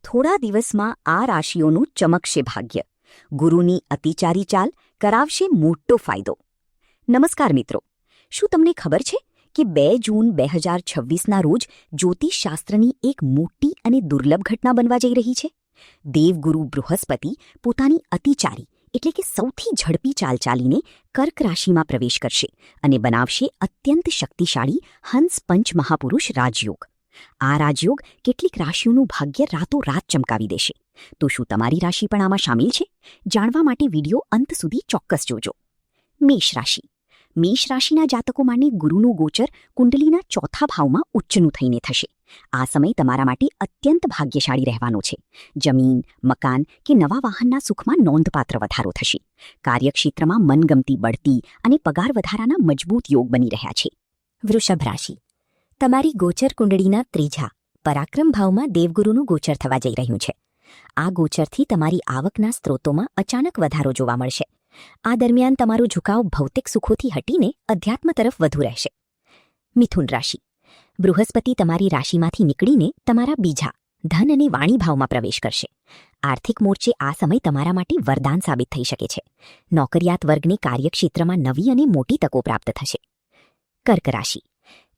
થોડા દિવસમાં આ રાશિઓનું ચમકશે ભાગ્ય. ગુરુની અતિચારી ચાલ કરાવશે મોટો ફાયદો. નમસ્કાર મિત્રો, શું તમને ખબર છે કે 2 જૂન 2026ના રોજ જ્યોતિષશાસ્ત્રની એક મોટી અને દુર્લભ ઘટના બનવા જઈ રહી છે? દેવગુરુ બૃહસ્પતિ પોતાની અતિચારી એટલે કે સૌથી ઝડપી ચાલ ચાલીને કર્ક રાશિમાં પ્રવેશ કરશે અને બનાવશે અત્યંત શક્તિશાળી હંસ પંચ મહાપુરુષ રાજયોગ. આ રાજયોગ કેટલીક રાશિઓનું ભાગ્ય રાતોરાત ચમકાવી દેશે. તો શું તમારી રાશિ પણ આમાં સામેલ છે? જાણવા માટે વિડીયો અંત સુધી ચોક્કસ જોજો. મેષ રાશિ. મેષ રાશિના જાતકો માટે ગુરુનું ગોચર કુંડલીના ચોથા ભાવમાં ઉચ્ચનું થઈને થશે. આ સમય તમારા માટે અત્યંત ભાગ્યશાળી રહેવાનો છે. જમીન, મકાન કે નવા વાહનના સુખમાં નોંધપાત્ર વધારો થશે. કાર્યક્ષેત્રમાં મનગમતી બઢતી અને પગાર વધારાના મજબૂત યોગ બની રહ્યા છે. વૃષભ રાશિ. તમારી ગોચર કુંડળીના ત્રીજા પરાક્રમ ભાવમાં દેવગુરુનું ગોચર થવા જઈ રહ્યું છે. આ ગોચરથી તમારી આવકના સ્ત્રોતોમાં અચાનક વધારો જોવા મળશે. આ દરમિયાન તમારો ઝુકાવ ભૌતિક સુખોથી હટીને અધ્યાત્મ તરફ વધુ રહેશે. મિથુન રાશિ. બૃહસ્પતિ તમારી રાશિમાંથી નીકળીને તમારા બીજા ધન અને વાણી ભાવમાં પ્રવેશ કરશે. આર્થિક મોરચે આ સમય તમારા માટે વરદાન સાબિત થઈ શકે છે. નોકરિયાત વર્ગને કાર્યક્ષેત્રમાં નવી અને મોટી તકો પ્રાપ્ત થશે. કર્ક રાશિ.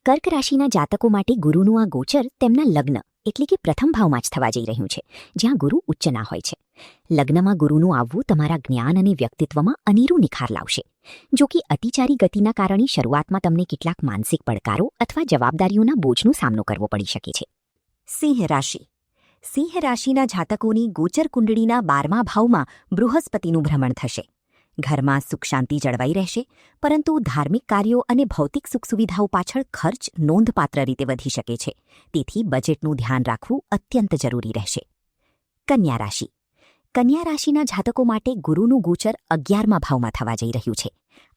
કર્ક રાશિના જાતકો માટે ગુરુનું આ ગોચર તેમના લગ્ન એટલે કે પ્રથમ ભાવમાં જ થવા જઈ રહ્યું છે, જ્યાં ગુરુ ઉચ્ચના હોય છે. લગ્નમાં ગુરુનું આવવું તમારા જ્ઞાન અને વ્યક્તિત્વમાં અનેરું નિખાર લાવશે. જો કે અતિચારી ગતિના કારણે શરૂઆતમાં તમને કેટલાક માનસિક પડકારો અથવા જવાબદારીઓના બોજનો સામનો કરવો પડી શકે છે. સિંહ રાશિ. સિંહ રાશિના જાતકોની ગોચર કુંડળીના 12મા ભાવમાં બૃહસ્પતિનું ભ્રમણ થશે. ઘરમાં સુખ શાંતિ જળવાઈ રહેશે, પરંતુ ધાર્મિક કાર્યો અને ભૌતિક સુખ સુવિધાઓ પાછળ ખર્ચ નોંધપાત્ર રીતે વધી શકે છે. તેથી બજેટનું ધ્યાન રાખવું અત્યંત જરૂરી રહેશે. કન્યા રાશિ. કન્યા રાશિના જાતકો માટે ગુરુનું ગોચર 11મા ભાવમાં થવા જઈ રહ્યું છે.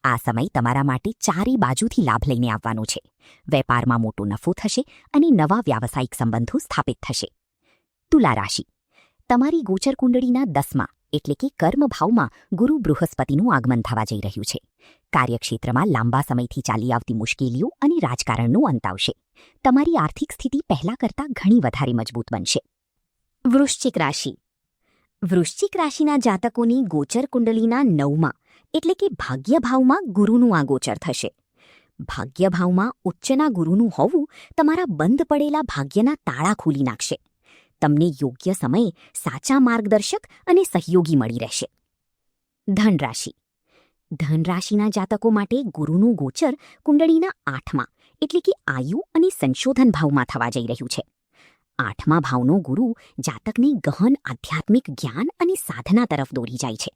આ સમય તમારા માટે ચારે બાજુથી લાભ લઈને આવવાનો છે. વેપારમાં મોટો નફો થશે અને નવા વ્યાવસાયિક સંબંધો સ્થાપિત થશે. તુલા રાશિ. તમારી ગોચર કુંડળીના 10મા એટલે કે કર્મ ભાવમાં ગુરુ બૃહસ્પતિનું આગમન થવા જઈ રહ્યું છે. કાર્યક્ષેત્રમાં લાંબા સમયથી ચાલી આવતી મુશ્કેલીઓ અને રાજકારણનો અંત આવશે. તમારી આર્થિક સ્થિતિ પહેલા કરતાં ઘણી વધારે મજબૂત બનશે. વૃશ્ચિક રાશિ. વૃશ્ચિક રાશિના જાતકોની ગોચર કુંડલીના 9મા એટલે કે ભાગ્ય ભાવમાં ગુરુનું આ ગોચર થશે. ભાગ્ય ભાવમાં ઉચ્ચના ગુરુનું હોવું તમારા બંધ પડેલા ભાગ્યના તાળા ખોલી નાખશે. તમને યોગ્ય સમયે સાચા માર્ગદર્શક અને સહયોગી મળી રહેશે. ધન રાશિ. ધન રાશિના જાતકો માટે ગુરુનું ગોચર કુંડળીના 8મા એટલે કે આયુ અને સંશોધન ભાવમાં થવા જઈ રહ્યું છે. 8મા ભાવનો ગુરુ જાતકને ગહન આધ્યાત્મિક જ્ઞાન અને સાધના તરફ દોરી જાય છે.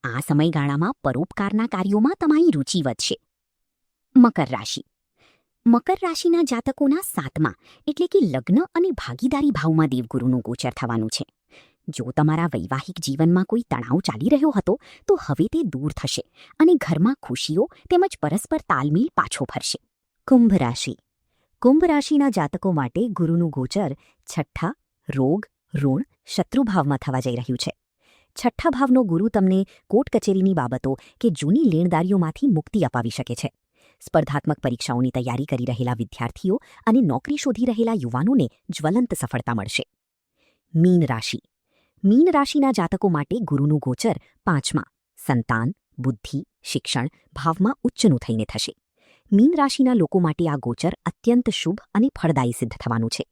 આ સમયગાળામાં પરોપકારના કાર્યોમાં તમારી રુચિ વધશે. મકર રાશિ. મકર રાશિના જાતકોના 7મા એટલે કે લગ્ન અને ભાગીદારી ભાવમાં દેવગુરુનું ગોચર થવાનું છે. જો તમારા વૈવાહિક જીવનમાં કોઈ તણાવ ચાલી રહ્યો હતો તો હવે તે દૂર થશે અને ઘરમાં ખુશીઓ તેમજ પરસ્પર તાલમેલ પાછો ફરશે. કુંભ રાશિ. કુંભ રાશિના જાતકો માટે ગુરુનું ગોચર 6ઠા રોગ, ઋણ, શત્રુભાવમાં થવા જઈ રહ્યું છે. 6ઠ્ઠા ભાવનો ગુરુ તમને કોર્ટ કચેરીની બાબતો કે જૂની લેણદારીઓમાંથી મુક્તિ અપાવી શકે છે. સ્પર્ધાત્મક પરીક્ષાઓની તૈયારી કરી રહેલા વિદ્યાર્થીઓ અને નોકરી શોધી રહેલા યુવાનોને જ્વલંત સફળતા મળશે. મીન રાશિ. મીન રાશિના જાતકો માટે ગુરુનું ગોચર 5મા સંતાન, બુદ્ધિ, શિક્ષણ ભાવમાં ઉચ્ચનું થઈને થશે. મીન રાશિના લોકો માટે આ ગોચર અત્યંત શુભ અને ફળદાયી સિદ્ધ થવાનું છે.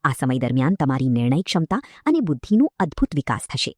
આ સમય દરમિયાન તમારી નિર્ણય ક્ષમતા અને બુદ્ધિનો અદ્ભુત વિકાસ થશે.